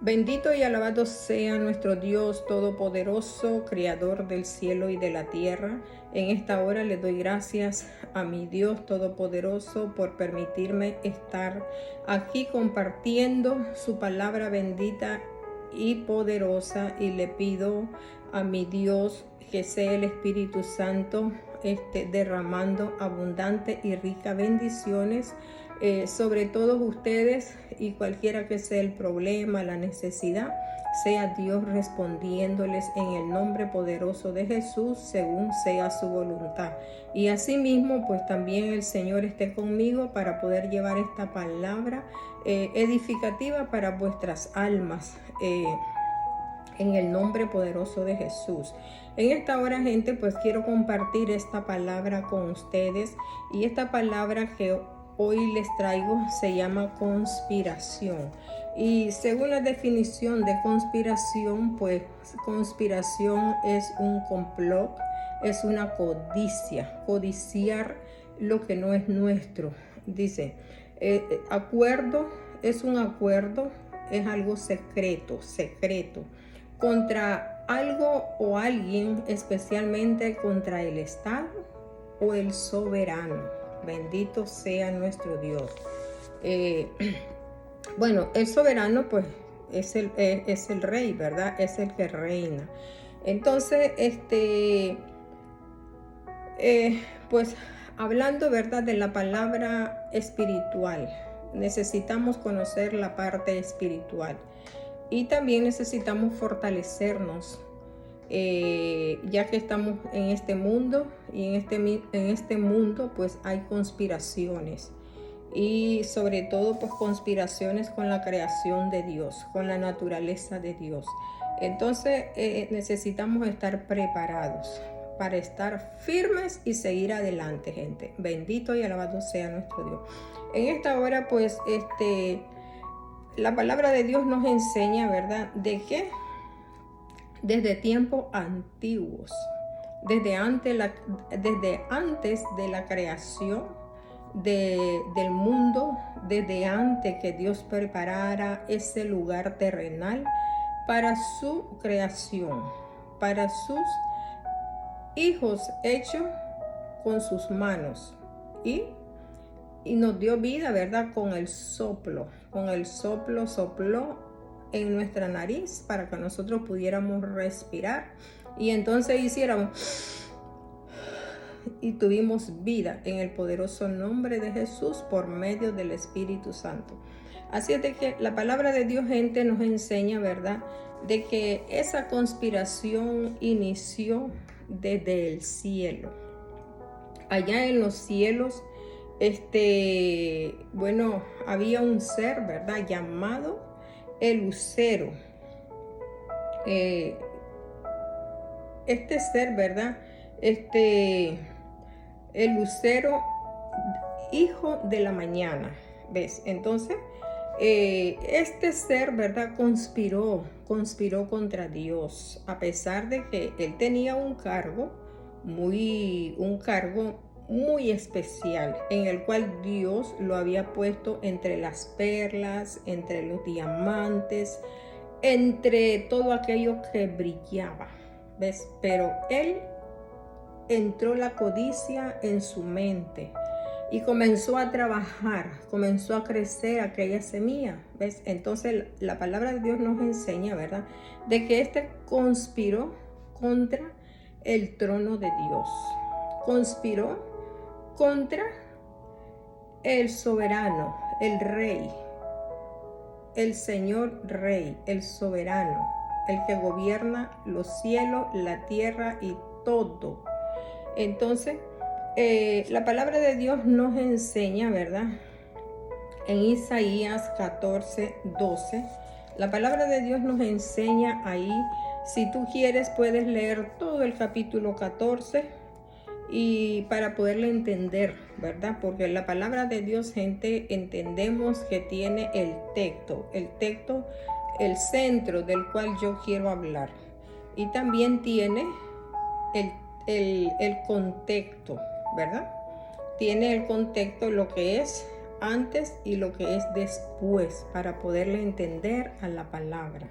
Bendito y alabado sea nuestro Dios Todopoderoso, Creador del cielo y de la tierra. En esta hora le doy gracias a mi Dios Todopoderoso por permitirme estar aquí compartiendo su palabra bendita y poderosa, y le pido a mi Dios que sea el Espíritu Santo derramando abundante y rica bendiciones sobre todos ustedes, y cualquiera que sea el problema, la necesidad, sea Dios respondiéndoles en el nombre poderoso de Jesús, según sea su voluntad. Y asimismo, pues también el Señor esté conmigo para poder llevar esta palabra edificativa para vuestras almas, en el nombre poderoso de Jesús. En esta hora, gente, pues quiero compartir esta palabra con ustedes, y esta palabra que hoy les traigo se llama conspiración. Y según la definición de conspiración, pues conspiración es un complot, es una codicia, codiciar lo que no es nuestro. Dice, acuerdo es un acuerdo, es algo secreto contra algo o alguien, especialmente contra el Estado o el soberano. Bendito sea nuestro Dios. Bueno, el soberano pues es el rey, ¿verdad? Es el que reina. Entonces, pues hablando, ¿verdad?, de la palabra espiritual, necesitamos conocer la parte espiritual. Y también necesitamos fortalecernos, ya que estamos en este mundo, y en este mundo pues hay conspiraciones, y sobre todo pues conspiraciones con la creación de Dios, con la naturaleza de Dios. Entonces necesitamos estar preparados para estar firmes y seguir adelante, gente. Bendito y alabado sea nuestro Dios. En esta hora pues la palabra de Dios nos enseña, ¿verdad?, de que desde tiempos antiguos, desde antes de la creación del mundo, desde antes que Dios preparara ese lugar terrenal para su creación, para sus hijos hechos con sus manos, y nos dio vida, ¿verdad?, con el soplo sopló en nuestra nariz para que nosotros pudiéramos respirar, y entonces hiciéramos y tuvimos vida en el poderoso nombre de Jesús por medio del Espíritu Santo. Así es de que la palabra de Dios, gente, nos enseña, ¿verdad?, de que esa conspiración inició desde el cielo. Allá en los cielos, bueno, había un ser, ¿verdad?, llamado el lucero. Este ser, ¿verdad?, el lucero, hijo de la mañana, ¿ves? Entonces, este ser, ¿verdad?, conspiró contra Dios, a pesar de que él tenía un cargo muy especial, en el cual Dios lo había puesto entre las perlas, entre los diamantes, entre todo aquello que brillaba, ¿ves? Pero él entró la codicia en su mente y comenzó a trabajar, comenzó a crecer aquella semilla, ¿ves? Entonces la palabra de Dios nos enseña, ¿verdad?, de que conspiró contra el trono de Dios, conspiró contra el soberano, el rey, el Señor rey, el soberano, el que gobierna los cielos, la tierra y todo. Entonces, la palabra de Dios nos enseña, ¿verdad?, en Isaías 14:12, la palabra de Dios nos enseña ahí. Si tú quieres, puedes leer todo el capítulo 14 y para poderle entender, ¿verdad? Porque la palabra de Dios, gente, entendemos que tiene el texto, el centro del cual yo quiero hablar, y también tiene el contexto, ¿verdad? Tiene el contexto, lo que es antes y lo que es después para poderle entender a la palabra.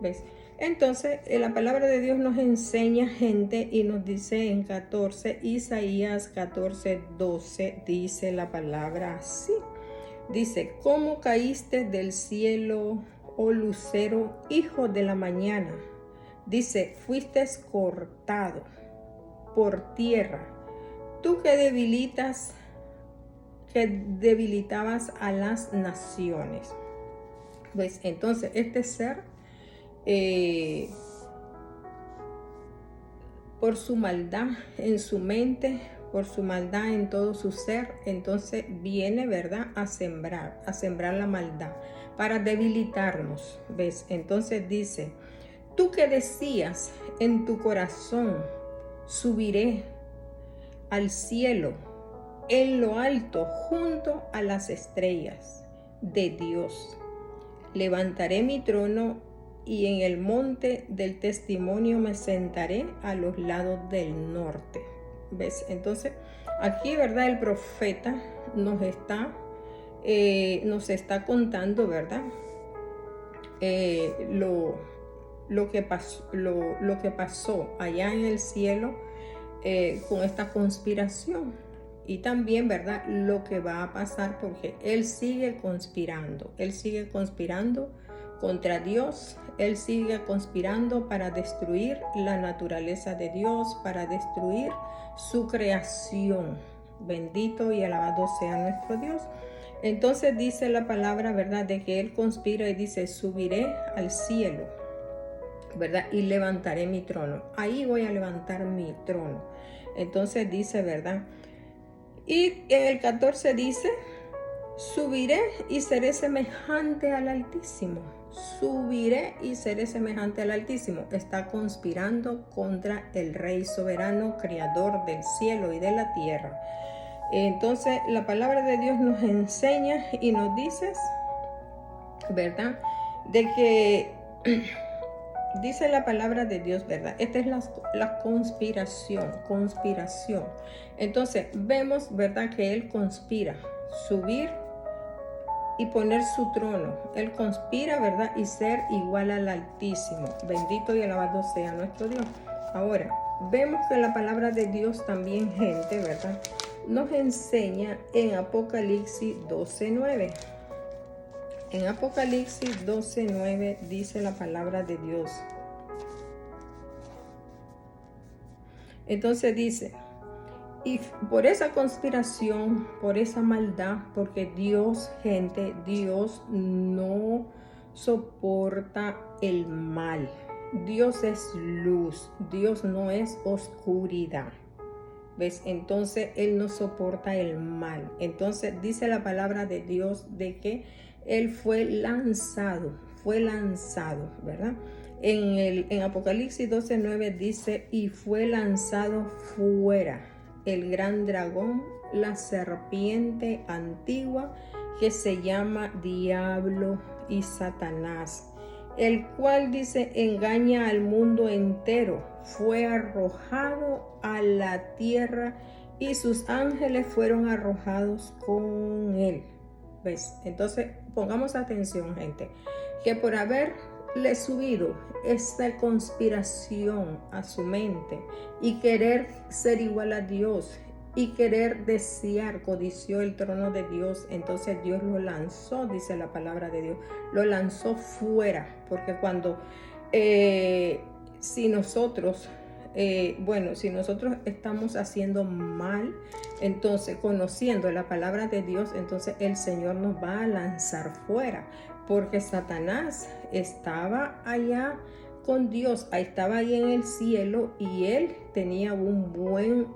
¿Ves? Entonces, la palabra de Dios nos enseña, gente, y nos dice en Isaías 14:12, dice la palabra así. Dice, ¿cómo caíste del cielo, oh lucero, hijo de la mañana? Dice, fuiste cortado por tierra, tú que debilitabas a las naciones. ¿Ves? Entonces, este ser, por su maldad en su mente, por su maldad en todo su ser, entonces viene, ¿verdad?, a sembrar la maldad para debilitarnos. ¿Ves? Entonces dice, tú que decías en tu corazón, subiré al cielo, en lo alto, junto a las estrellas de Dios. Levantaré mi trono y en el monte del testimonio me sentaré a los lados del norte. ¿Ves? Entonces, aquí, ¿verdad?, el profeta nos está contando, ¿verdad?, lo que pasó allá en el cielo con esta conspiración, y también, ¿verdad?, lo que va a pasar, porque él sigue conspirando contra Dios. Él sigue conspirando para destruir la naturaleza de Dios, para destruir su creación. Bendito y alabado sea nuestro Dios. Entonces dice la palabra, ¿verdad?, de que él conspira y dice, subiré al cielo, ¿verdad?, y levantaré mi trono. Ahí voy a levantar mi trono. Entonces dice, ¿verdad? Y en el 14 dice, subiré y seré semejante al Altísimo. Subiré y seré semejante al Altísimo. Está conspirando contra el Rey soberano, creador del cielo y de la tierra. Entonces la palabra de Dios nos enseña y nos dice, ¿verdad?, de que dice la palabra de Dios, ¿verdad? Esta es la conspiración. Entonces vemos, ¿verdad?, que él conspira subir y poner su trono. Él conspira, ¿verdad?, y ser igual al Altísimo. Bendito y alabado sea nuestro Dios. Ahora, vemos que la palabra de Dios también, gente, ¿verdad?, nos enseña en Apocalipsis 12:9. En Apocalipsis 12:9 dice la palabra de Dios. Entonces dice, y por esa conspiración, por esa maldad, porque Dios, gente, Dios no soporta el mal. Dios es luz, Dios no es oscuridad. ¿Ves? Entonces Él no soporta el mal. Entonces dice la palabra de Dios de que Él fue lanzado, ¿verdad? En Apocalipsis 12:9 dice, y fue lanzado fuera el gran dragón, la serpiente antigua, que se llama Diablo y Satanás, el cual, dice, engaña al mundo entero. Fue arrojado a la tierra y sus ángeles fueron arrojados con él. ¿Ves? Entonces, pongamos atención, gente, que por haberle subido esta conspiración a su mente y querer ser igual a Dios y querer desear, codició el trono de Dios, entonces Dios lo lanzó, dice la palabra de Dios, lo lanzó fuera, porque cuando si nosotros estamos haciendo mal, entonces conociendo la palabra de Dios, entonces el Señor nos va a lanzar fuera, porque Satanás estaba allá con Dios, estaba ahí en el cielo y él tenía un buen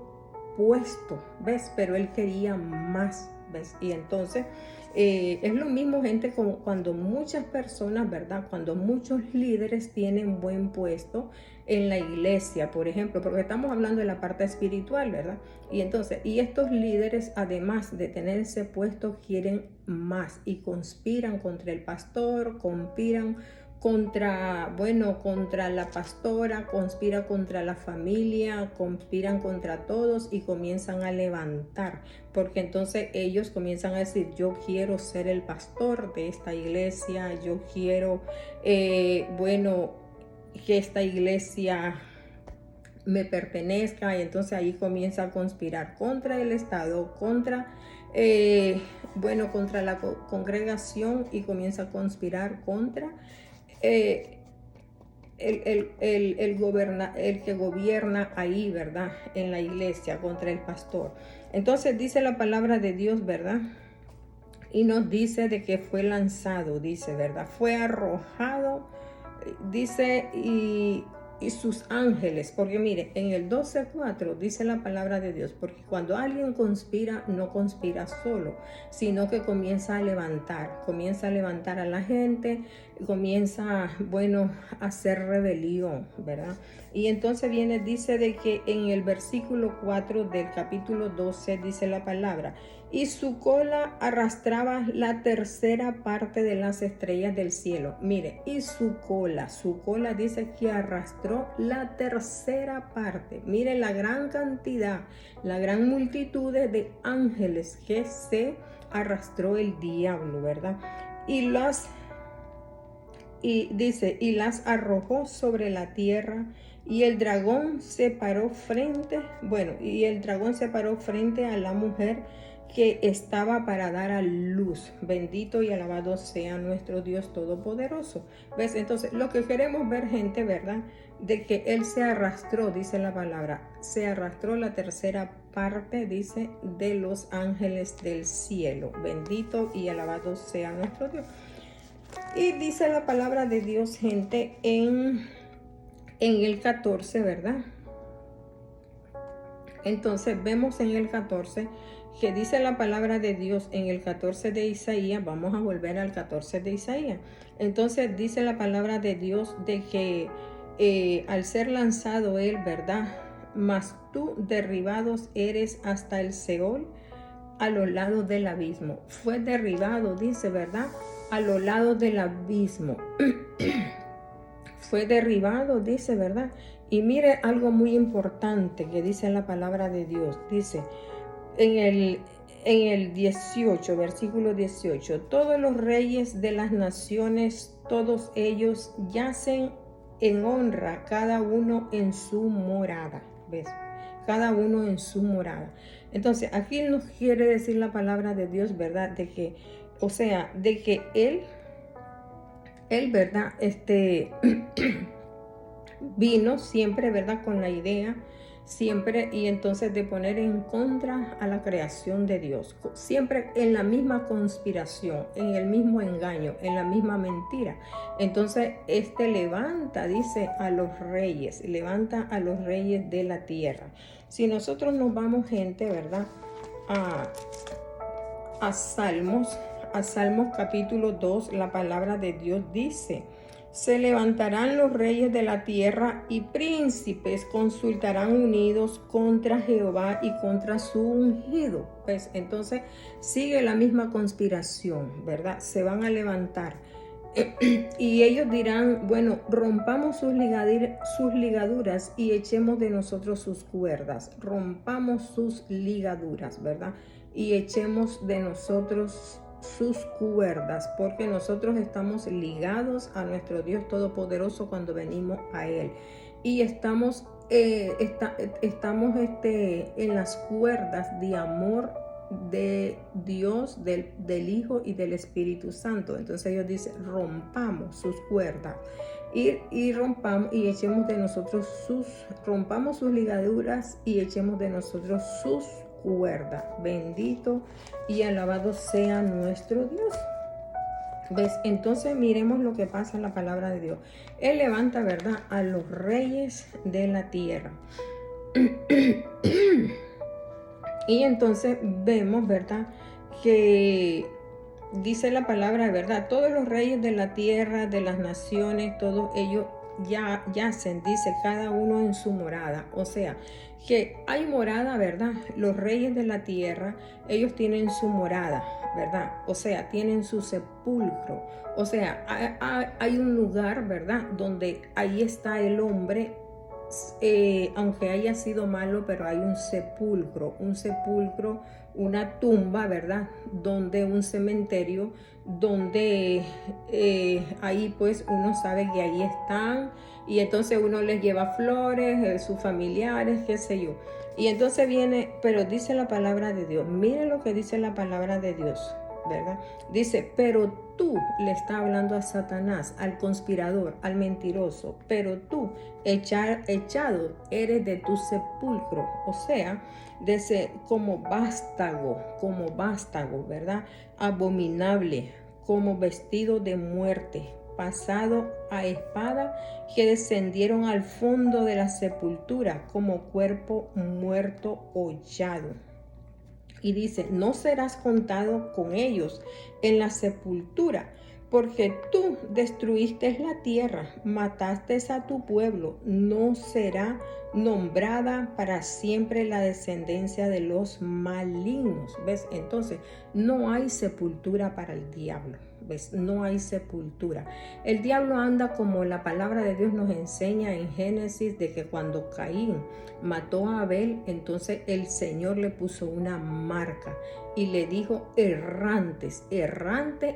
puesto, ¿ves? Pero él quería más, ¿ves? Y entonces es lo mismo, gente, como cuando muchas personas, ¿verdad?, cuando muchos líderes tienen buen puesto en la iglesia, por ejemplo, porque estamos hablando de la parte espiritual, ¿verdad? Y entonces, y estos líderes, además de tener ese puesto, quieren más y conspiran contra el pastor, conspiran contra la pastora, conspira contra la familia, conspiran contra todos y comienzan a levantar, porque entonces ellos comienzan a decir, yo quiero ser el pastor de esta iglesia, yo quiero, que esta iglesia me pertenezca, y entonces ahí comienza a conspirar contra el Estado, contra la congregación, y comienza a conspirar contra el que gobierna ahí, ¿verdad? En la iglesia, contra el pastor. Entonces dice la palabra de Dios, ¿verdad? Y nos dice de que fue lanzado, dice, ¿verdad? Fue arrojado, dice, y sus ángeles, porque mire, en el 12:4 dice la palabra de Dios, porque cuando alguien conspira, no conspira solo, sino que comienza a levantar a la gente, comienza, a hacer rebelión, ¿verdad? Y entonces dice de que en el versículo 4 del capítulo 12 dice la palabra, y su cola arrastraba la tercera parte de las estrellas del cielo. Mire, y su cola dice que arrastró la tercera parte. Mire la gran cantidad, la gran multitud de ángeles que se arrastró el diablo, ¿verdad? Y las arrojó sobre la tierra, y el dragón se paró frente a la mujer que estaba para dar a luz. Bendito y alabado sea nuestro Dios Todopoderoso. ¿Ves? Entonces, lo que queremos ver, gente, ¿verdad? De que él se arrastró, dice la palabra, se arrastró la tercera parte, dice, de los ángeles del cielo. Bendito y alabado sea nuestro Dios. Y dice la palabra de Dios, gente, en el 14, ¿verdad? Entonces vemos en el 14 que dice la palabra de Dios en el 14 de Isaías. Vamos a volver al 14 de Isaías. Entonces dice la palabra de Dios de que al ser lanzado él, ¿verdad? Mas tú derribados eres hasta el Seol, a los lados del abismo. Fue derribado, dice, ¿verdad? A los lados del abismo. Fue derribado, dice, ¿verdad? Y mire algo muy importante que dice la palabra de Dios. Dice en el 18, versículo 18, todos los reyes de las naciones, todos ellos yacen en honra, cada uno en su morada. ¿Ves? Cada uno en su morada. Entonces, aquí nos quiere decir la palabra de Dios, ¿verdad? De que él, ¿verdad? Vino siempre, ¿verdad? Con la idea, siempre, y entonces de poner en contra a la creación de Dios. Siempre en la misma conspiración, en el mismo engaño, en la misma mentira. Entonces, levanta, dice, levanta a los reyes de la tierra. Si nosotros nos vamos, gente, ¿verdad? A Salmos capítulo 2, la palabra de Dios dice: se levantarán los reyes de la tierra y príncipes consultarán unidos contra Jehová y contra su ungido. Pues entonces sigue la misma conspiración, ¿verdad? Se van a levantar y ellos dirán, bueno, rompamos sus ligaduras y echemos de nosotros sus cuerdas. Rompamos sus ligaduras, ¿verdad? Y echemos de nosotros sus cuerdas, porque nosotros estamos ligados a nuestro Dios Todopoderoso cuando venimos a Él, y estamos en las cuerdas de amor de Dios, del Hijo y del Espíritu Santo. Entonces ellos dicen, rompamos sus cuerdas y rompamos y echemos de nosotros rompamos sus ligaduras y echemos de nosotros sus cuerdas. Bendito y alabado sea nuestro Dios. ¿Ves? Entonces miremos lo que pasa en la palabra de Dios. Él levanta, ¿verdad?, a los reyes de la tierra. Y entonces vemos, ¿verdad?, que dice la palabra, ¿verdad? Todos los reyes de la tierra, de las naciones, todos ellos yacen, dice, cada uno en su morada. O sea, que hay morada, ¿verdad? Los reyes de la tierra, ellos tienen su morada, ¿verdad? O sea, tienen su sepulcro. O sea, hay un lugar, ¿verdad? Donde ahí está el hombre, aunque haya sido malo, pero hay un sepulcro, una tumba, ¿verdad? Donde un cementerio, donde ahí pues uno sabe que ahí están, y entonces uno les lleva flores, sus familiares, qué sé yo. Y entonces viene, pero dice la palabra de Dios, mire lo que dice la palabra de Dios, ¿verdad? Dice, pero tú, le está hablando a Satanás, al conspirador, al mentiroso, pero tú, echado eres de tu sepulcro, o sea, como vástago, ¿verdad? Abominable, como vestido de muerte, pasado a espada, que descendieron al fondo de la sepultura como cuerpo muerto hollado. Y dice, no serás contado con ellos en la sepultura, porque tú destruiste la tierra, mataste a tu pueblo, no será nombrada para siempre la descendencia de los malignos. ¿Ves? Entonces, no hay sepultura para el diablo. ¿Ves? No hay sepultura. El diablo anda como la palabra de Dios nos enseña en Génesis, de que cuando Caín mató a Abel, entonces el Señor le puso una marca y le dijo, errante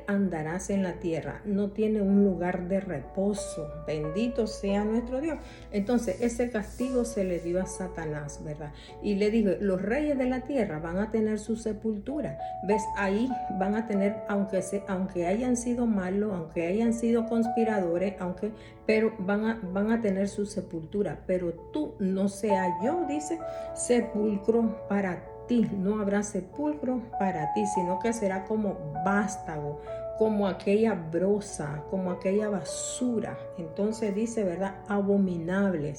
andarás en la tierra, no tiene un lugar de reposo, bendito sea nuestro Dios. Entonces ese castigo se le dio a Satanás, ¿verdad? Y le dijo, los reyes de la tierra van a tener su sepultura, ¿ves? Ahí van a tener, aunque hayan sido malos, aunque hayan sido conspiradores, pero van a tener su sepultura, pero tú no sea yo, dice, sepulcro para ti, no habrá sepulcro para ti, sino que será como vástago, como aquella brosa, como aquella basura. Entonces dice, ¿verdad? Abominable,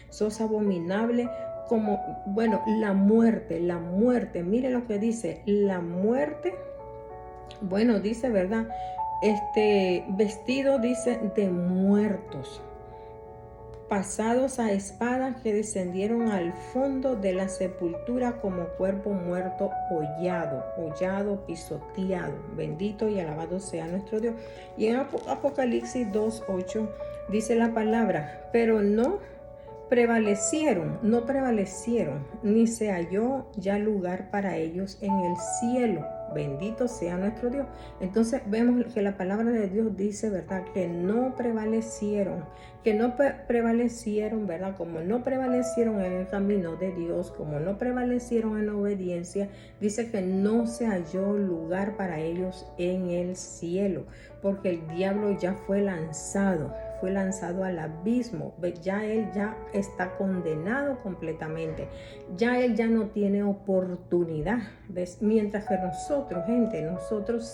sos abominable, como, bueno, la muerte, mire lo que dice, la muerte, bueno, dice, ¿verdad? Vestido, dice, de muertos, pasados a espada, que descendieron al fondo de la sepultura como cuerpo muerto hollado, pisoteado. Bendito y alabado sea nuestro Dios. Y en Apocalipsis 2:8 dice la palabra, pero no prevalecieron, ni se halló ya lugar para ellos en el cielo. Bendito sea nuestro Dios. Entonces vemos que la palabra de Dios dice, ¿verdad? Que no prevalecieron, ¿verdad? Como no prevalecieron en el camino de Dios, como no prevalecieron en la obediencia, dice que no se halló lugar para ellos en el cielo, porque el diablo ya fue lanzado al abismo. Ya él ya está condenado completamente, ya él ya no tiene oportunidad. ¿Ves? Mientras que nosotros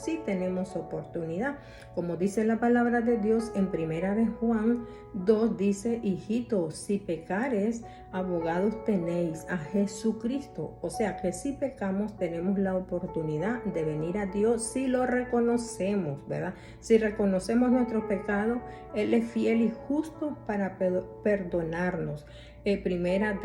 sí tenemos oportunidad, como dice la palabra de Dios en primera de Juan 2, dice, hijitos, si pecares, abogados tenéis a Jesucristo. O sea que si pecamos, tenemos la oportunidad de venir a Dios si lo reconocemos, ¿verdad? Si reconocemos nuestros pecados, Él es fiel y justo para perdonarnos. Primera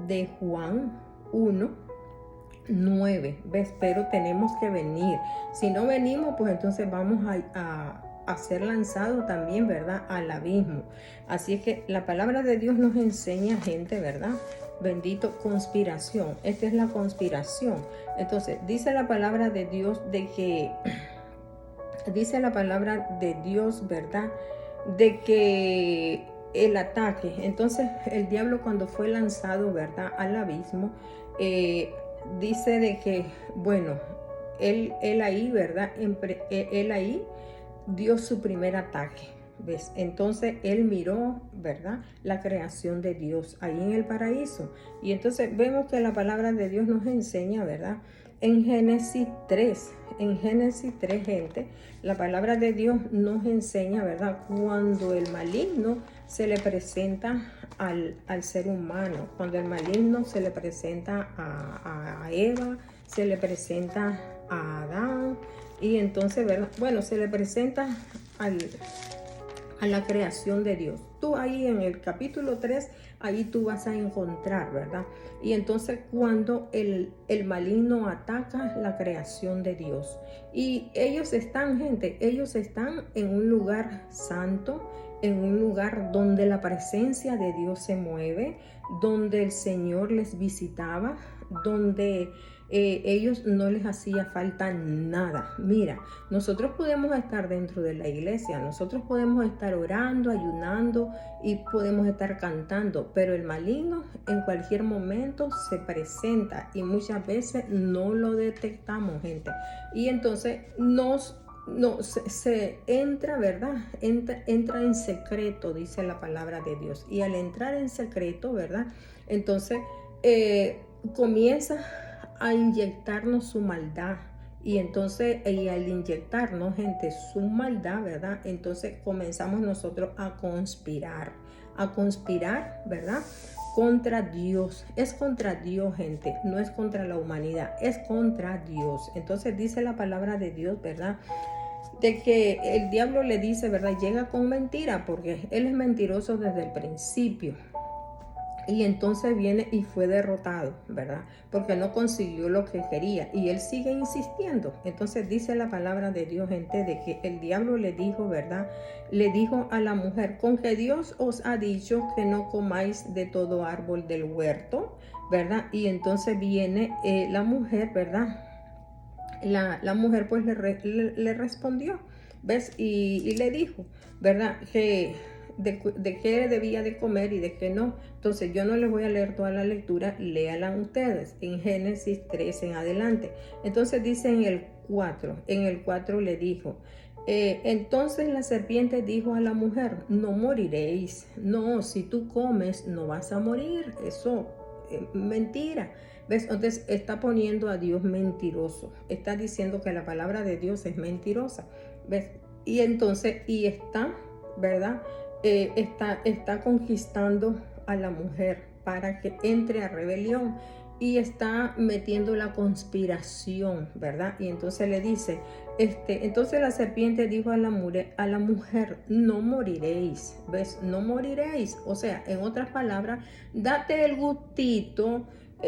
de Juan 1:9, ¿ves? Pero tenemos que venir. Si no venimos, pues entonces vamos a ser lanzados también, ¿verdad? Al abismo. Así es que la palabra de Dios nos enseña, gente, ¿verdad? Bendito, conspiración. Esta es la conspiración. Entonces, dice la palabra de Dios ¿verdad? De que el ataque, entonces el diablo cuando fue lanzado, ¿verdad? Al abismo, dice de que, bueno, él ahí, ¿verdad? Él ahí dio su primer ataque, ¿ves? Entonces él miró, ¿verdad? La creación de Dios ahí en el paraíso. Y entonces vemos que la palabra de Dios nos enseña, ¿verdad? En Génesis 3, gente, la palabra de Dios nos enseña, ¿verdad? Cuando el maligno se le presenta al ser humano, cuando el maligno se le presenta a Eva, se le presenta a Adán, y entonces, ¿verdad? Bueno, se le presenta a la creación de Dios. Tú ahí en el capítulo 3, ahí tú vas a encontrar, ¿verdad? Y entonces cuando el maligno ataca la creación de Dios. Y ellos están, gente, ellos están en un lugar santo, en un lugar donde la presencia de Dios se mueve, donde el Señor les visitaba, donde ellos no les hacía falta nada. Mira, nosotros podemos estar dentro de la iglesia, nosotros podemos estar orando, ayunando y podemos estar cantando, pero el maligno en cualquier momento se presenta y muchas veces no lo detectamos, gente. Y entonces se entra, ¿verdad? Entra en secreto, dice la palabra de Dios. Y al entrar en secreto, ¿verdad? Entonces comienza a inyectarnos su maldad. Y entonces, al inyectarnos, gente, su maldad, ¿verdad? Entonces comenzamos nosotros a conspirar, ¿verdad? Contra Dios. Es contra Dios, gente, no es contra la humanidad, es contra Dios. Entonces dice la palabra de Dios, ¿verdad? De que el diablo le dice, ¿verdad? Llega con mentira, porque él es mentiroso desde el principio. Y entonces viene y fue derrotado, ¿verdad? Porque no consiguió lo que quería. Y él sigue insistiendo. Entonces dice la palabra de Dios, gente, de que el diablo le dijo, ¿verdad? Le dijo a la mujer, con que Dios os ha dicho que no comáis de todo árbol del huerto, ¿verdad? Y entonces viene la mujer, ¿verdad? La mujer pues le respondió, ¿ves? Y le dijo, ¿verdad? Que de qué debía de comer y de qué no. Entonces yo no les voy a leer toda la lectura, léalan ustedes en Génesis 3 en adelante. Entonces dice en el 4 le dijo, entonces la serpiente dijo a la mujer, no moriréis, no, si tú comes no vas a morir, eso mentira. ¿Ves? Entonces está poniendo a Dios mentiroso, está diciendo que la palabra de Dios es mentirosa, ¿ves? Y entonces, está, ¿verdad? Está conquistando a la mujer para que entre a rebelión y está metiendo la conspiración, ¿verdad? Y entonces le dice, entonces la serpiente dijo a la mujer, no moriréis, ¿ves? No moriréis. O sea, en otras palabras, date el gustito,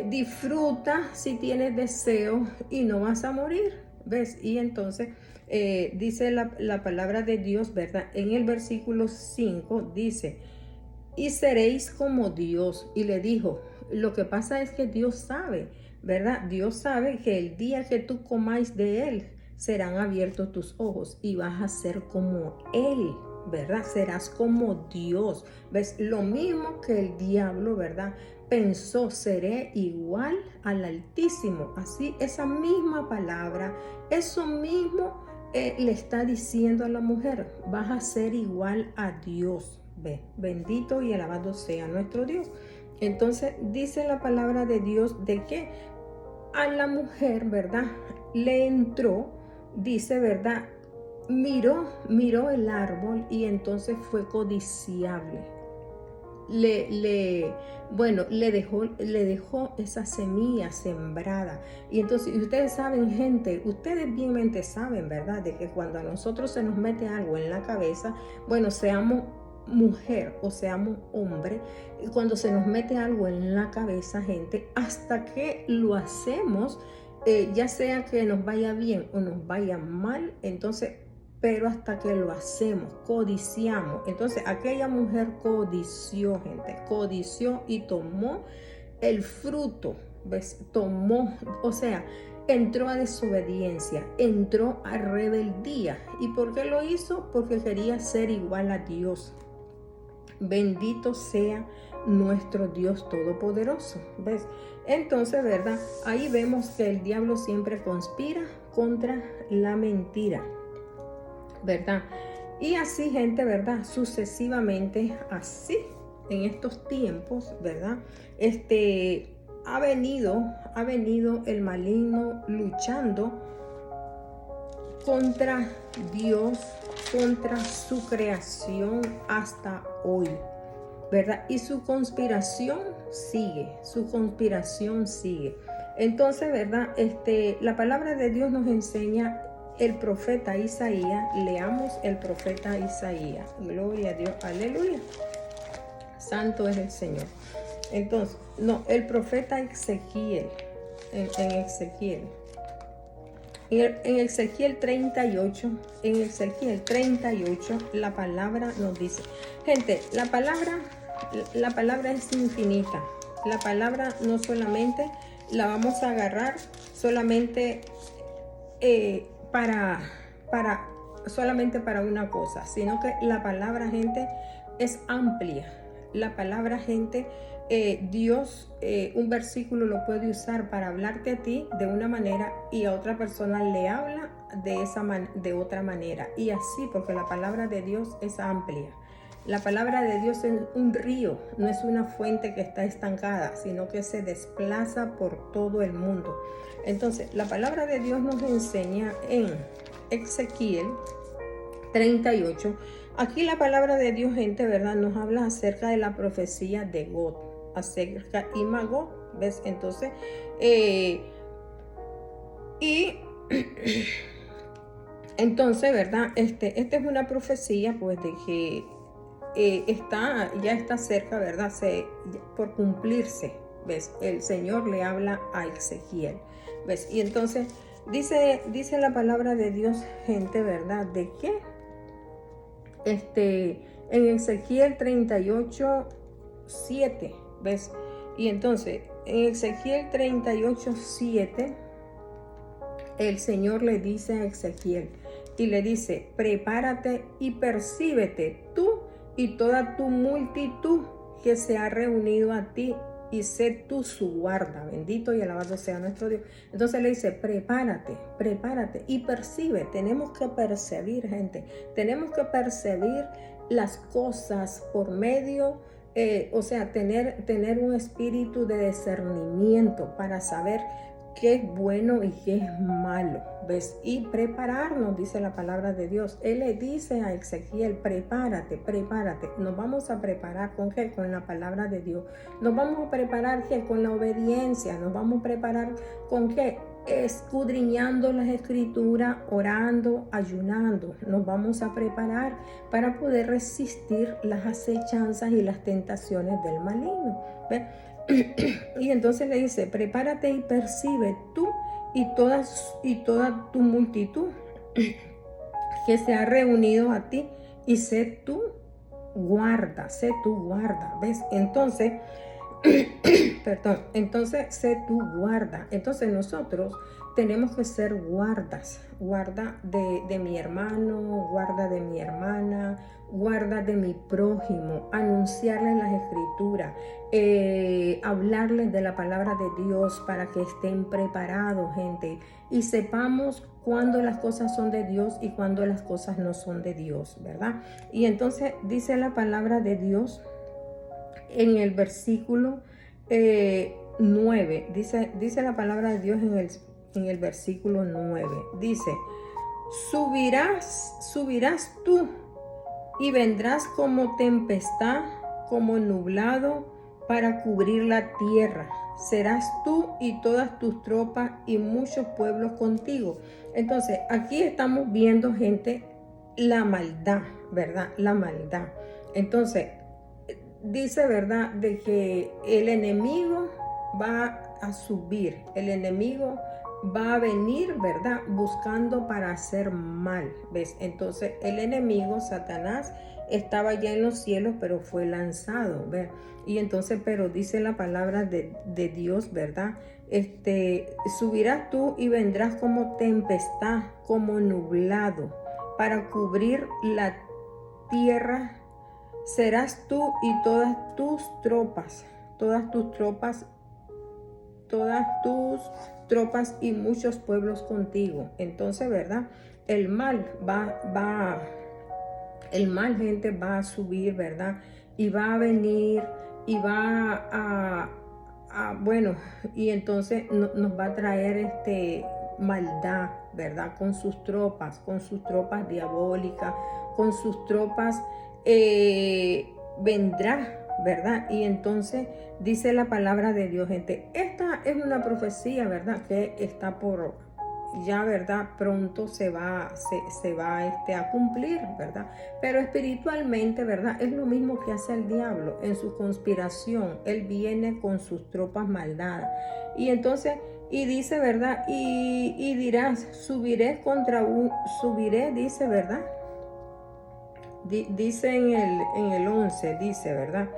disfruta si tienes deseo y no vas a morir, ¿ves? Y entonces dice la palabra de Dios, ¿verdad? En el versículo 5 dice, y seréis como Dios. Y le dijo, lo que pasa es que Dios sabe, ¿verdad? Dios sabe que el día que tú comáis de él, serán abiertos tus ojos y vas a ser como él, ¿verdad? Serás como Dios. ¿Ves? Lo mismo que el diablo, ¿verdad? Pensó, seré igual al Altísimo. Así, esa misma palabra, eso mismo le está diciendo a la mujer, vas a ser igual a Dios. Ve, bendito y alabado sea nuestro Dios. Entonces dice la palabra de Dios de que a la mujer, ¿verdad? Le entró, dice, ¿verdad? Miró el árbol y entonces fue codiciable. Le dejó esa semilla sembrada. Y entonces, ustedes saben, gente, ustedes bien saben, ¿verdad? De que cuando a nosotros se nos mete algo en la cabeza, bueno, seamos mujer o seamos hombre, cuando se nos mete algo en la cabeza, gente, hasta que lo hacemos, ya sea que nos vaya bien o nos vaya mal, entonces, pero hasta que lo hacemos, codiciamos. Entonces aquella mujer codició, gente, codició y tomó el fruto, ¿ves? Tomó, o sea, entró a desobediencia, entró a rebeldía. ¿Y por qué lo hizo? Porque quería ser igual a Dios. Bendito sea nuestro Dios todopoderoso, ¿ves? Entonces, ¿verdad? Ahí vemos que el diablo siempre conspira contra la mentira, ¿verdad? Y así, gente, ¿verdad? Sucesivamente, así, en estos tiempos, ¿verdad? Ha venido el maligno luchando contra Dios, contra su creación hasta hoy, ¿verdad? Y su conspiración sigue. Entonces, ¿verdad? La palabra de Dios nos enseña el profeta Isaías. Leamos el profeta Isaías. Gloria a Dios, aleluya. Santo es el Señor. Entonces, no, el profeta Ezequiel, en Ezequiel. En Ezequiel 38, la palabra nos dice, gente, la palabra es infinita. La palabra no solamente la vamos a agarrar solamente solamente para una cosa, sino que la palabra, gente, es amplia. La palabra, gente, Dios, un versículo lo puede usar para hablarte a ti de una manera y a otra persona le habla de otra manera. Y así, porque la palabra de Dios es amplia. La palabra de Dios es un río, no es una fuente que está estancada, sino que se desplaza por todo el mundo. Entonces, la palabra de Dios nos enseña en Ezequiel 38. Aquí la palabra de Dios, gente, ¿verdad? Nos habla acerca de la profecía de God, acerca de Magog, ¿ves? Entonces, entonces, ¿verdad? Esta es una profecía, pues, de que ya está cerca, ¿verdad? Por cumplirse, ¿ves? El Señor le habla a Ezequiel, ¿ves? Y entonces dice la palabra de Dios, gente, ¿verdad? De que en Ezequiel 38, 7, ¿ves? Y entonces en Ezequiel 38, 7, el Señor le dice a Ezequiel y le dice: prepárate y percíbete tú y toda tu multitud que se ha reunido a ti, y sé tú su guarda. Bendito y alabado sea nuestro Dios. Entonces le dice: prepárate y percibe. Tenemos que percibir, gente. Tenemos que percibir las cosas por medio, tener un espíritu de discernimiento para saber qué es bueno y qué es malo, ¿ves? Y prepararnos, dice la palabra de Dios. Él le dice a Ezequiel: prepárate. Nos vamos a preparar ¿con qué? Con la palabra de Dios. Nos vamos a preparar ¿qué? Con la obediencia. Nos vamos a preparar ¿con qué? Escudriñando las escrituras, orando, ayunando. Nos vamos a preparar para poder resistir las acechanzas y las tentaciones del maligno, ¿ves? Y entonces le dice: prepárate y percibe tú y toda tu multitud que se ha reunido a ti, y sé tú guarda, ¿ves? Entonces, entonces sé tú guarda. Entonces nosotros tenemos que ser guardas, guarda de mi hermano, guarda de mi hermana, guarda de mi prójimo, anunciarles las escrituras, hablarles de la palabra de Dios para que estén preparados, gente, y sepamos cuándo las cosas son de Dios y cuándo las cosas no son de Dios, ¿verdad? Y entonces dice la palabra de Dios en el versículo 9, dice la palabra de Dios en el versículo 9, dice: subirás tú y vendrás como tempestad, como nublado para cubrir la tierra. Serás tú y todas tus tropas y muchos pueblos contigo. Entonces, aquí estamos viendo, gente, la maldad, ¿verdad? La maldad. Entonces, dice, ¿verdad?, de que el enemigo va a subir, el enemigo va a venir, ¿verdad?, buscando para hacer mal, ¿ves? Entonces el enemigo, Satanás, estaba ya en los cielos, pero fue lanzado, ¿ves? Y entonces, pero dice la palabra de Dios, ¿verdad? Subirás tú y vendrás como tempestad, como nublado, para cubrir la tierra. Serás tú y todas tus tropas y muchos pueblos contigo. Entonces, ¿verdad? El mal, gente, va a subir, ¿verdad? Y va a venir y va bueno, y entonces nos va a traer maldad, ¿verdad? Con sus tropas diabólicas, con sus tropas vendrá, ¿verdad? Y entonces dice la palabra de Dios, gente. Esta es una profecía, ¿verdad?, que está ya, ¿verdad? Pronto se va a cumplir, ¿verdad? Pero espiritualmente, ¿verdad? Es lo mismo que hace el diablo en su conspiración. Él viene con sus tropas maldadas. Y entonces, y dice, ¿verdad? Y dirás, subiré, dice, ¿verdad? Dice en el 11, dice, ¿verdad?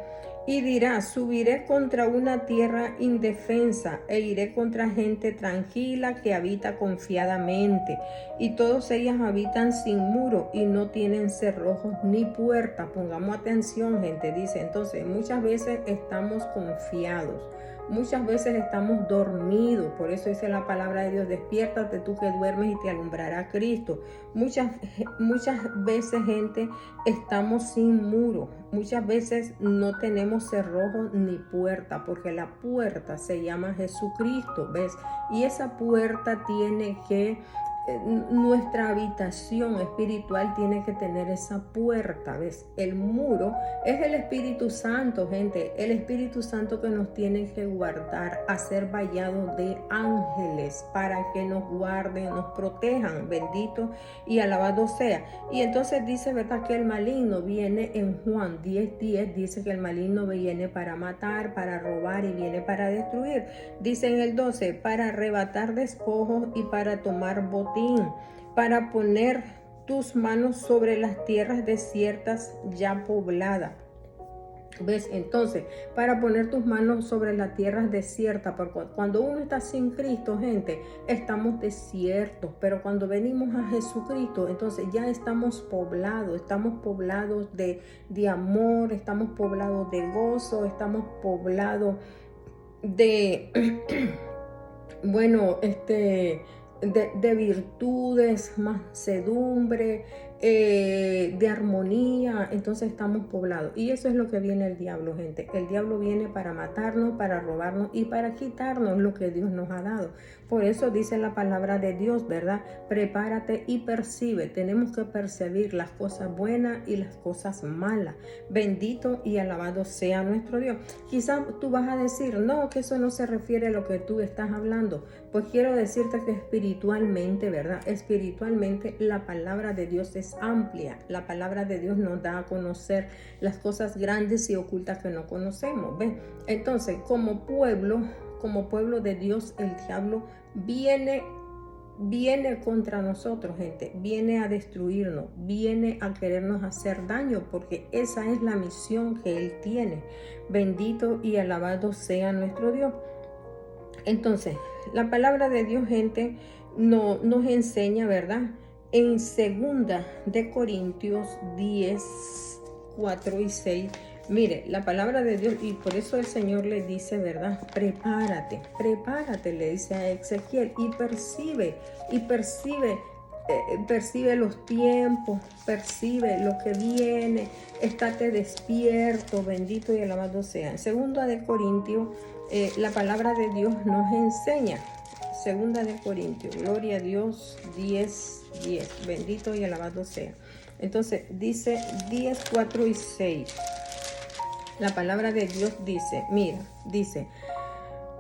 Y dirá, subiré contra una tierra indefensa e iré contra gente tranquila que habita confiadamente. Y todos ellas habitan sin muro y no tienen cerrojos ni puerta. Pongamos atención, gente, dice. Entonces, muchas veces estamos confiados. Muchas veces estamos dormidos, por eso dice la palabra de Dios, despiértate tú que duermes y te alumbrará Cristo. Muchas veces, gente, estamos sin muro. Muchas veces no tenemos cerrojo ni puerta, porque la puerta se llama Jesucristo, ¿ves? Y esa puerta tiene que nuestra habitación espiritual tiene que tener esa puerta, ¿ves? El muro es el Espíritu Santo, gente, el Espíritu Santo que nos tiene que guardar, hacer vallados de ángeles para que nos guarden, nos protejan, bendito y alabado sea. Y entonces dice, ¿verdad? Que el maligno viene en Juan 10:10, dice que el maligno viene para matar, para robar y viene para destruir. Dice en el 12, para arrebatar despojos y para tomar botín, para poner tus manos sobre las tierras desiertas ya pobladas. ¿Ves? Entonces, para poner tus manos sobre las tierras desiertas, porque cuando uno está sin Cristo, gente, estamos desiertos, pero cuando venimos a Jesucristo, entonces ya estamos poblados de amor, estamos poblados de gozo, estamos poblados de, bueno, de virtudes, mansedumbre, de armonía. Entonces estamos poblados, y eso es lo que viene el diablo, gente. El diablo viene para matarnos, para robarnos y para quitarnos lo que Dios nos ha dado. Por eso dice la palabra de Dios, ¿verdad? Prepárate y percibe. Tenemos que percibir las cosas buenas y las cosas malas. Bendito y alabado sea nuestro Dios. Quizás tú vas a decir, no, que eso no se refiere a lo que tú estás hablando. Pues quiero decirte que espiritualmente, ¿verdad? Espiritualmente la palabra de Dios es amplia. La palabra de Dios nos da a conocer las cosas grandes y ocultas que no conocemos. ¿Ven? Entonces, como pueblo de Dios, el diablo viene contra nosotros, gente. Viene a destruirnos, viene a querernos hacer daño, porque esa es la misión que él tiene. Bendito y alabado sea nuestro Dios. Entonces, la palabra de Dios, gente, nos enseña, ¿verdad? En 2 Corintios 10:4-6, mire, la palabra de Dios, y por eso el Señor le dice, ¿verdad? Prepárate, le dice a Ezequiel, y percibe los tiempos, percibe lo que viene, estate despierto, bendito y alabado sea. En 2 Corintios, la palabra de Dios nos enseña, 2 Corintios, gloria a Dios, 10:10, bendito y alabado sea. Entonces dice 10:4-6, la palabra de Dios dice, mira, dice,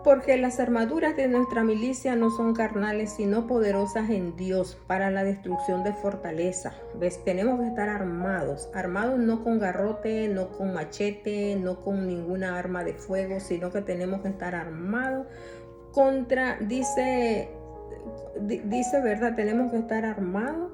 porque las armaduras de nuestra milicia no son carnales, sino poderosas en Dios para la destrucción de fortaleza. ¿Ves? Tenemos que estar armados no con garrote, no con machete, no con ninguna arma de fuego, sino que tenemos que estar armados contra, dice, ¿verdad? Tenemos que estar armados.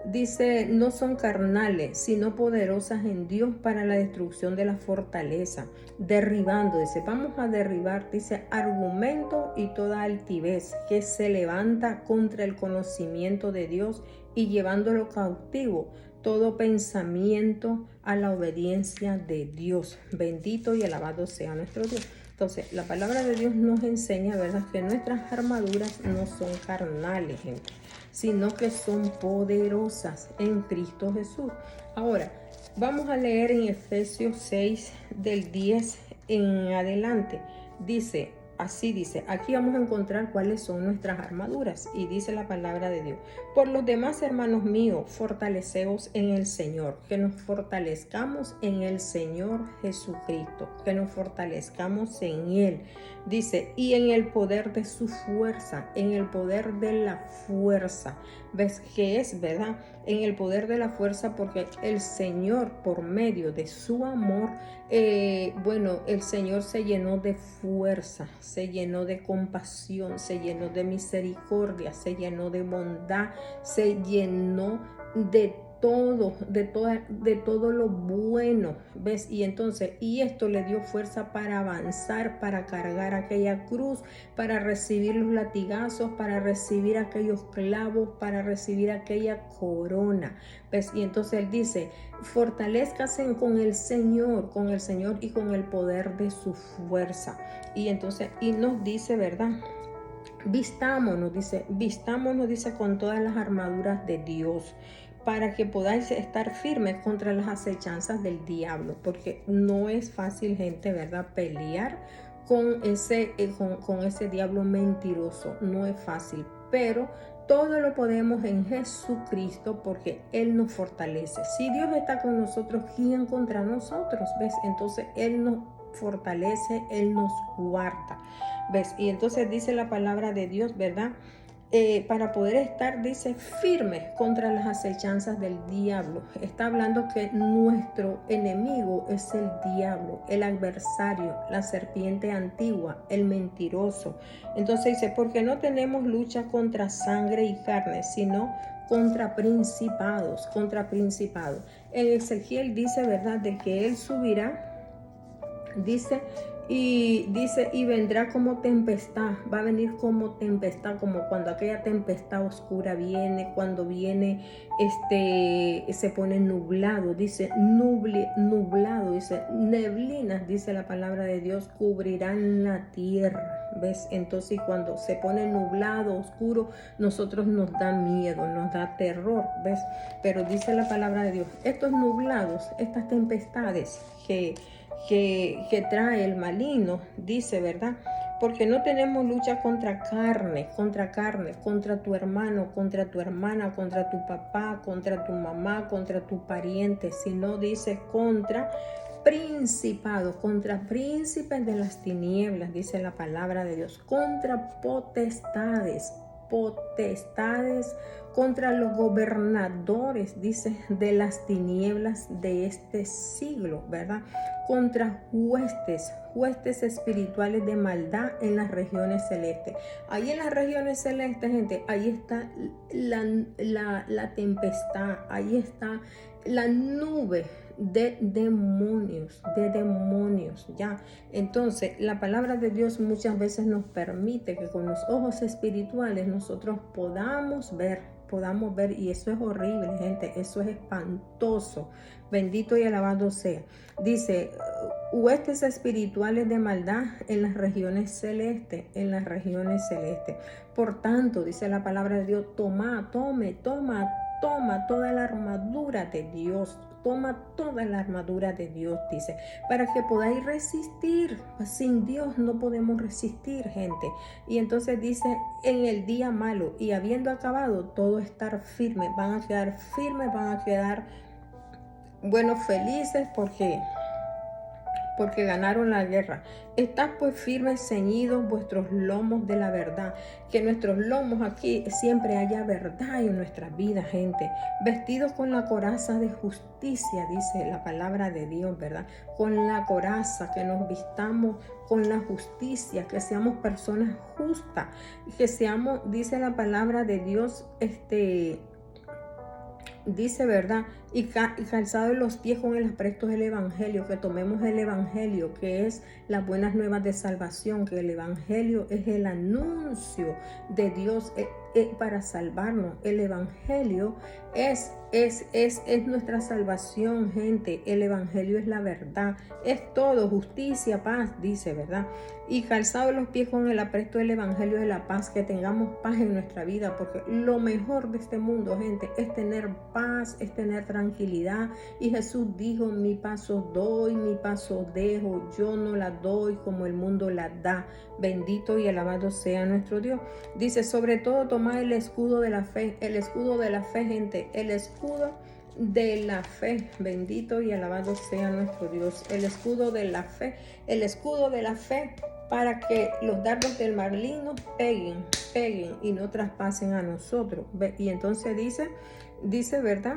Dice, no son carnales, sino poderosas en Dios para la destrucción de la fortaleza. Derribando, dice, vamos a derribar, dice, argumento y toda altivez que se levanta contra el conocimiento de Dios, y llevándolo cautivo todo pensamiento a la obediencia de Dios. Bendito y alabado sea nuestro Dios. Entonces, la palabra de Dios nos enseña, ¿verdad?, que nuestras armaduras no son carnales, gente, sino que son poderosas en Cristo Jesús. Ahora, vamos a leer en Efesios 6, del 10 en adelante. Dice, así dice, aquí vamos a encontrar cuáles son nuestras armaduras. Y dice la palabra de Dios: por los demás, hermanos míos, fortaleceos en el Señor. Que nos fortalezcamos en el Señor Jesucristo, que nos fortalezcamos en Él. Dice, y en el poder de su fuerza, en el poder de la fuerza. ¿Ves qué es, verdad? En el poder de la fuerza, porque el Señor, por medio de su amor, el Señor se llenó de fuerza, se llenó de compasión, se llenó de misericordia, se llenó de bondad, se llenó de todo lo bueno, ¿ves? Y entonces, y esto le dio fuerza para avanzar, para cargar aquella cruz, para recibir los latigazos, para recibir aquellos clavos, para recibir aquella corona, ¿ves? Y entonces él dice, fortalézcase con el Señor y con el poder de su fuerza. Y entonces, y nos dice, ¿verdad? Vistámonos, dice, con todas las armaduras de Dios, para que podáis estar firmes contra las acechanzas del diablo, porque no es fácil, gente, ¿verdad? Pelear con ese diablo mentiroso, no es fácil, pero todo lo podemos en Jesucristo, porque Él nos fortalece. Si Dios está con nosotros, ¿quién contra nosotros? ¿Ves? Entonces Él nos fortalece, Él nos guarda, ¿ves? Y entonces dice la palabra de Dios, ¿verdad? Para poder estar, dice, firmes contra las acechanzas del diablo. Está hablando que nuestro enemigo es el diablo, el adversario, la serpiente antigua, el mentiroso. Entonces dice, porque no tenemos lucha contra sangre y carne, sino contra principados. En Ezequiel dice, ¿verdad?, de que Él subirá, dice, y vendrá como tempestad, va a venir como tempestad, como cuando aquella tempestad oscura viene, cuando viene, se pone nublado, dice, nublado, dice, neblinas, dice la palabra de Dios, cubrirán la tierra, ¿ves? Entonces, cuando se pone nublado, oscuro, nosotros nos da miedo, nos da terror, ¿ves? Pero dice la palabra de Dios, estos nublados, estas tempestades que trae el maligno, dice, ¿verdad? Porque no tenemos lucha contra carne, contra tu hermano, contra tu hermana, contra tu papá, contra tu mamá, contra tu pariente, sino dice contra principados, contra príncipes de las tinieblas, dice la palabra de Dios, contra potestades, contra los gobernadores, dice, de las tinieblas de este siglo, ¿verdad? Contra huestes espirituales de maldad en las regiones celestes. Ahí en las regiones celestes, gente, ahí está la tempestad, ahí está la nube de demonios, ya. Entonces, la palabra de Dios muchas veces nos permite que con los ojos espirituales nosotros podamos ver, y eso es horrible, gente, eso es espantoso. Bendito y alabado sea. Dice, huestes espirituales de maldad en las regiones celestes, Por tanto, dice la palabra de Dios, toma toda la armadura de Dios. Toma toda la armadura de Dios, dice, para que podáis resistir. Sin Dios no podemos resistir, gente. Y entonces dice, en el día malo, y habiendo acabado todo, estar firme. Van a quedar firmes, van a quedar, felices porque ganaron la guerra. Estad pues firmes, ceñidos vuestros lomos de la verdad. Que nuestros lomos aquí siempre haya verdad en nuestras vidas, gente. Vestidos con la coraza de justicia, dice la palabra de Dios, ¿verdad? Con la coraza, que nos vistamos con la justicia, que seamos personas justas, que seamos, dice la palabra de Dios, dice, ¿verdad? Y calzado en los pies con el apresto del evangelio, que tomemos el evangelio, que es las buenas nuevas de salvación, que el evangelio es el anuncio de Dios, para salvarnos. El Evangelio es nuestra salvación, gente. El Evangelio es la verdad, es todo, justicia, paz, dice, ¿verdad? Y calzados los pies con el apresto del Evangelio de la paz, que tengamos paz en nuestra vida, porque lo mejor de este mundo, gente, es tener paz, es tener tranquilidad. Y Jesús dijo: mi paz os doy, mi paz os dejo, yo no la doy como el mundo la da. Bendito y alabado sea nuestro Dios. Dice: sobre todo tomad el escudo de la fe. El escudo de la fe, gente, el escudo de la fe. Bendito y alabado sea nuestro Dios. El escudo de la fe, el escudo de la fe, para que los dardos del maligno peguen y no traspasen a nosotros. Y entonces dice, ¿verdad?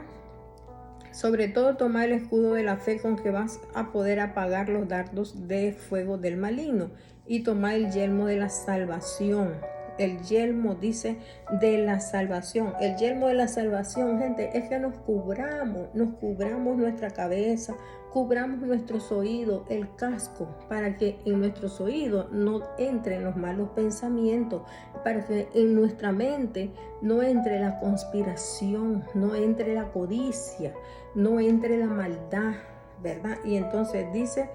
Sobre todo toma el escudo de la fe, con que vas a poder apagar los dardos de fuego del maligno, y toma el yelmo de la salvación. El yelmo, dice, de la salvación. El yelmo de la salvación, gente, es que nos cubramos nuestra cabeza, cubramos nuestros oídos, el casco, para que en nuestros oídos no entren los malos pensamientos, para que en nuestra mente no entre la conspiración, no entre la codicia, no entre la maldad, ¿verdad? Y entonces dice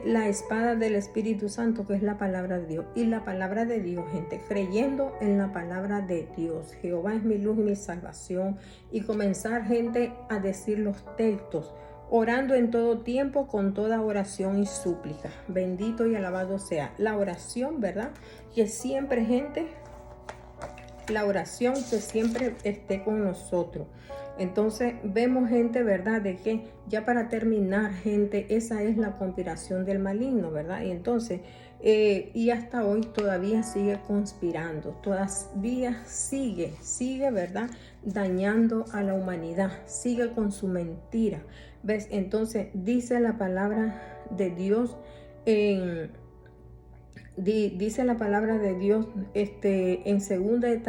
la espada del Espíritu Santo, que es la palabra de Dios. Y la palabra de Dios, gente, creyendo en la palabra de Dios. Jehová es mi luz y mi salvación. Y comenzar, gente, a decir los textos, orando en todo tiempo con toda oración y súplica. Bendito y alabado sea la oración, ¿verdad? Que siempre, gente, la oración que siempre esté con nosotros. Entonces vemos, gente, ¿verdad? De que ya para terminar, gente, esa es la conspiración del maligno, ¿verdad? Y entonces, y hasta hoy todavía sigue conspirando, todavía sigue, ¿verdad? Dañando a la humanidad, sigue con su mentira, ¿ves? Entonces dice la palabra de Dios dice la palabra de Dios en 2 de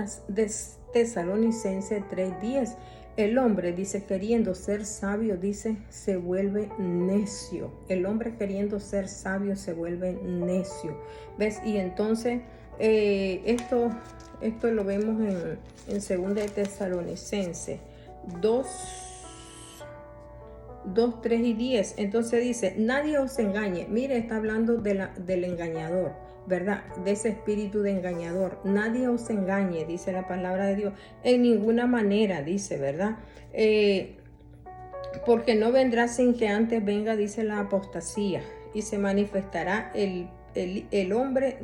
Tesalonicenses 3:10. El hombre, dice, queriendo ser sabio, dice, se vuelve necio. El hombre queriendo ser sabio se vuelve necio. ¿Ves? Y entonces esto lo vemos en 2 de Tesalonicenses 2, 3 y 10. Entonces dice: nadie os engañe. Mire, está hablando del engañador, ¿verdad? De ese espíritu de engañador. Nadie os engañe, dice la palabra de Dios, en ninguna manera, dice, ¿verdad? Porque no vendrá sin que antes venga, dice, la apostasía, y se manifestará el hombre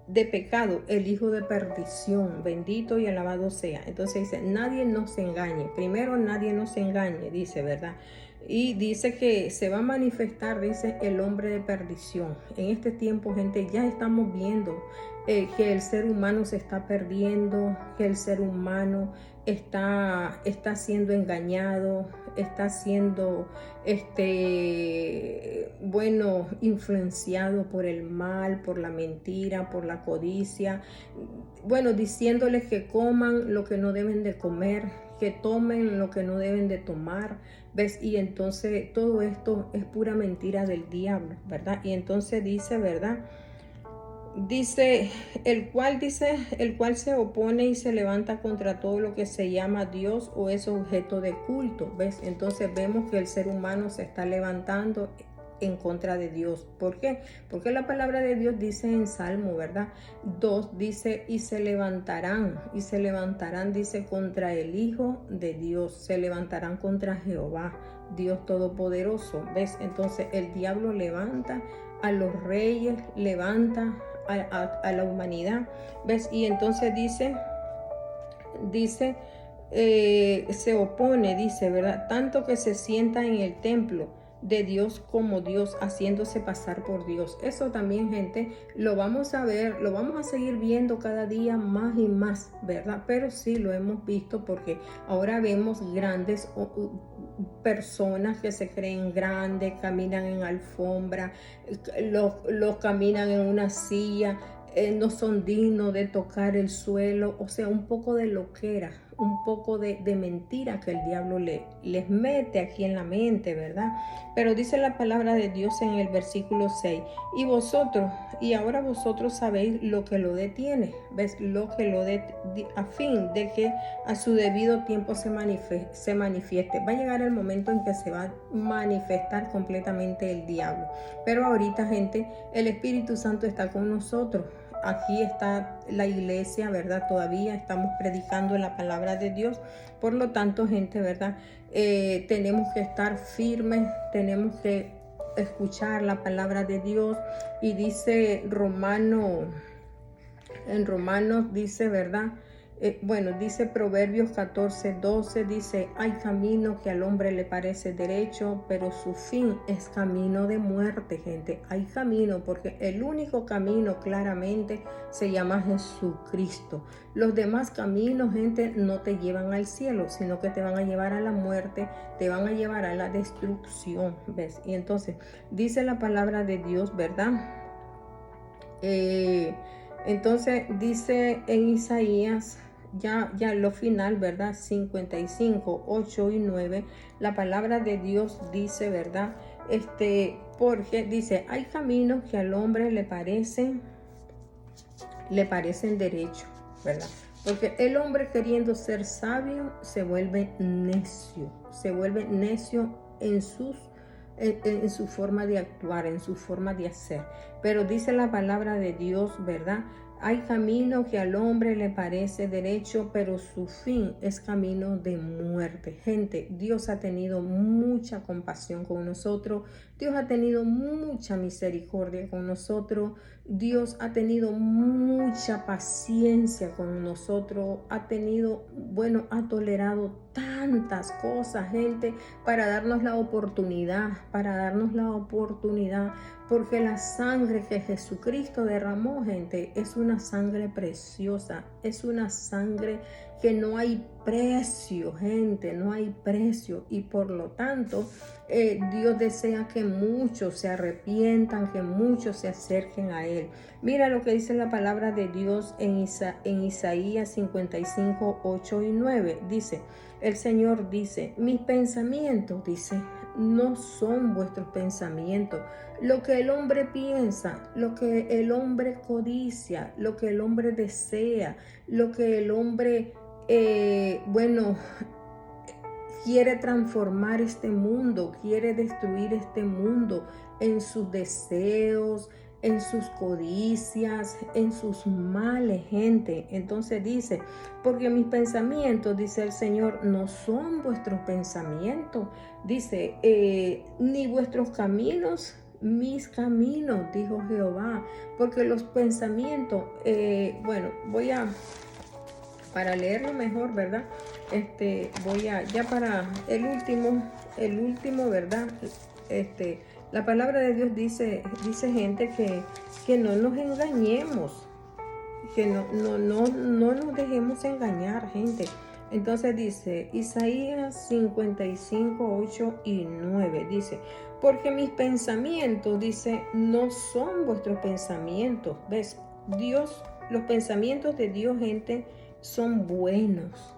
de pecado, el hijo de perdición. Bendito y alabado sea. Entonces dice: nadie nos engañe. Primero, nadie nos engañe, dice, ¿verdad? Y dice que se va a manifestar, dice, el hombre de perdición. En este tiempo, gente, ya estamos viendo que el ser humano se está perdiendo, que el ser humano está siendo engañado, está siendo influenciado por el mal, por la mentira, por la codicia, diciéndoles que coman lo que no deben de comer, que tomen lo que no deben de tomar, ¿ves? Y entonces todo esto es pura mentira del diablo, ¿verdad? Y entonces dice, ¿verdad? Dice, el cual se opone y se levanta contra todo lo que se llama Dios o es objeto de culto, ¿ves? Entonces vemos que el ser humano se está levantando en contra de Dios. ¿Por qué? Porque la palabra de Dios dice en Salmo, ¿verdad? 2 dice: y se levantarán, dice, contra el Hijo de Dios, se levantarán contra Jehová, Dios Todopoderoso, ¿ves? Entonces el diablo levanta a los reyes, levanta a la humanidad, ¿ves? Y entonces dice se opone, dice, ¿verdad? Tanto que se sienta en el templo de Dios como Dios, haciéndose pasar por Dios. Eso también, gente, lo vamos a ver, lo vamos a seguir viendo cada día más y más, ¿verdad? Pero sí lo hemos visto, porque ahora vemos grandes personas que se creen grandes, caminan en alfombra, los caminan en una silla, no son dignos de tocar el suelo, o sea, un poco de loquera, un poco de mentira que el diablo les mete aquí en la mente, ¿verdad? Pero dice la palabra de Dios en el versículo 6, y ahora vosotros sabéis lo que lo detiene, ¿ves? Lo que lo detiene, a fin de que a su debido tiempo se manifieste. Va a llegar el momento en que se va a manifestar completamente el diablo. Pero ahorita, gente, el Espíritu Santo está con nosotros. Aquí está la iglesia, ¿verdad? Todavía estamos predicando la palabra de Dios. Por lo tanto, gente, ¿verdad? Tenemos que estar firmes, tenemos que escuchar la palabra de Dios. Y dice en Romanos dice, ¿verdad? Dice Proverbios 14:12, dice, hay camino que al hombre le parece derecho, pero su fin es camino de muerte, gente. Hay camino, porque el único camino claramente se llama Jesucristo. Los demás caminos, gente, no te llevan al cielo, sino que te van a llevar a la muerte, te van a llevar a la destrucción, ¿ves? Y entonces, dice la palabra de Dios, ¿verdad? Entonces dice en Isaías, ya lo final, ¿verdad? 55, 8 y 9, la palabra de Dios dice, ¿verdad? Porque dice, hay caminos que al hombre le parecen derechos, ¿verdad? Porque el hombre queriendo ser sabio se vuelve necio en su forma de actuar, en su forma de hacer. Pero dice la palabra de Dios, ¿verdad? Hay camino que al hombre le parece derecho, pero su fin es camino de muerte. Gente, Dios ha tenido mucha compasión con nosotros. Dios ha tenido mucha misericordia con nosotros. Dios ha tenido mucha paciencia con nosotros. Ha tolerado tantas cosas, gente, para darnos la oportunidad, porque la sangre que Jesucristo derramó, gente, es una sangre preciosa, es una sangre que no hay precio, gente, no hay precio. Y por lo tanto, Dios desea que muchos se arrepientan, que muchos se acerquen a Él. Mira lo que dice la palabra de Dios en Isaías 55, 8 y 9. Dice, el Señor dice, mis pensamientos, dice, no son vuestros pensamientos. Lo que el hombre piensa, lo que el hombre codicia, lo que el hombre desea, lo que el hombre, quiere transformar este mundo, quiere destruir este mundo en sus deseos, en sus codicias, en sus males, gente. Entonces dice, porque mis pensamientos, dice el Señor, no son vuestros pensamientos. Dice, ni vuestros caminos, mis caminos, dijo Jehová. Porque los pensamientos, para leerlo mejor, ¿verdad? Ya para el último, ¿verdad? La palabra de Dios dice gente que no nos engañemos, que no nos dejemos engañar, gente. Entonces dice Isaías 55, 8 y 9, dice, porque mis pensamientos, dice, no son vuestros pensamientos. ¿Ves? Los pensamientos de Dios, gente, son buenos.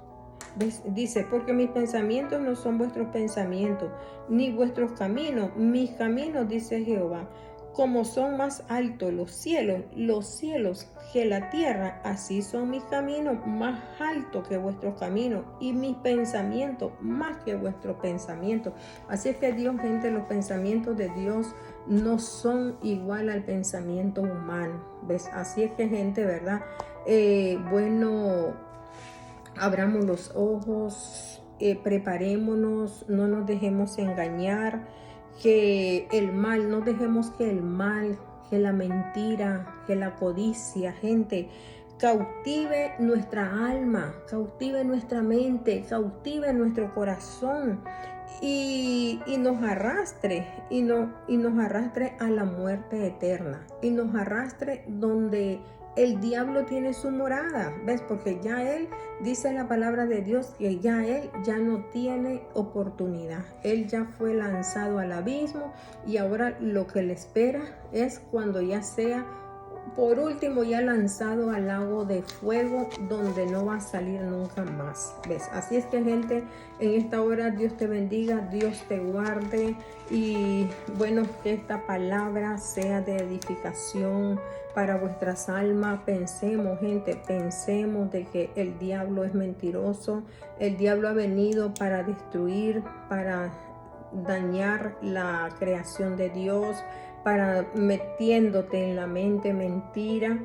¿Ves? Dice, porque mis pensamientos no son vuestros pensamientos, ni vuestros caminos, mis caminos, dice Jehová. Como son más altos los cielos que la tierra, así son mis caminos más altos que vuestros caminos, y mis pensamientos más que vuestros pensamientos. Así es que Dios, gente, los pensamientos de Dios no son igual al pensamiento humano. ¿Ves? Así es que, gente, ¿verdad? Abramos los ojos, preparémonos, no nos dejemos engañar, no dejemos que el mal, que la mentira, que la codicia, gente, cautive nuestra alma, cautive nuestra mente, cautive nuestro corazón y nos arrastre, y nos arrastre a la muerte eterna, y nos arrastre donde el diablo tiene su morada. ¿Ves? Porque ya él, dice la palabra de Dios, que él ya no tiene oportunidad. Él ya fue lanzado al abismo, y ahora lo que le espera es cuando ya sea por último, ya lanzado al lago de fuego donde no va a salir nunca más. ¿Ves? Así es que, gente, en esta hora Dios te bendiga, Dios te guarde y bueno, que esta palabra sea de edificación para vuestras almas. Pensemos, gente, pensemos de que el diablo es mentiroso. El diablo ha venido para destruir, para dañar la creación de Dios, para metiéndote en la mente mentira,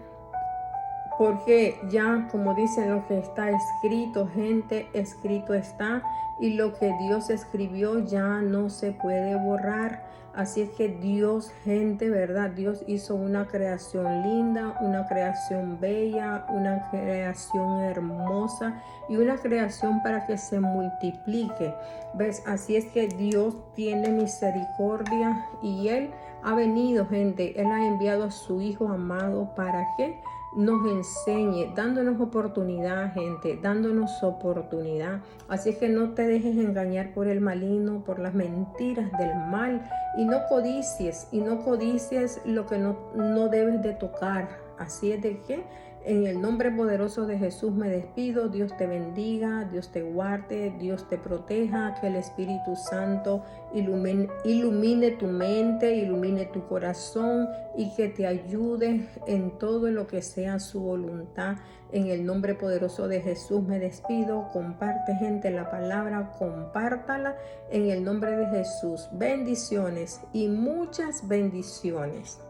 porque ya, como dicen, lo que está escrito, gente, escrito está, y lo que Dios escribió ya no se puede borrar. Así es que Dios, gente, ¿verdad? Dios hizo una creación linda, una creación bella, una creación hermosa y una creación para que se multiplique. ¿Ves? Así es que Dios tiene misericordia y Él ha venido, gente. Él ha enviado a su Hijo amado para que nos enseñe, dándonos oportunidad, gente, dándonos oportunidad. Así es que no te dejes engañar por el maligno, por las mentiras del mal, y no codicies lo que no debes de tocar. Así es de que en el nombre poderoso de Jesús me despido. Dios te bendiga, Dios te guarde, Dios te proteja, que el Espíritu Santo ilumine tu mente, ilumine tu corazón y que te ayude en todo lo que sea su voluntad. En el nombre poderoso de Jesús me despido. Comparte, gente, la palabra, compártala en el nombre de Jesús. Bendiciones y muchas bendiciones.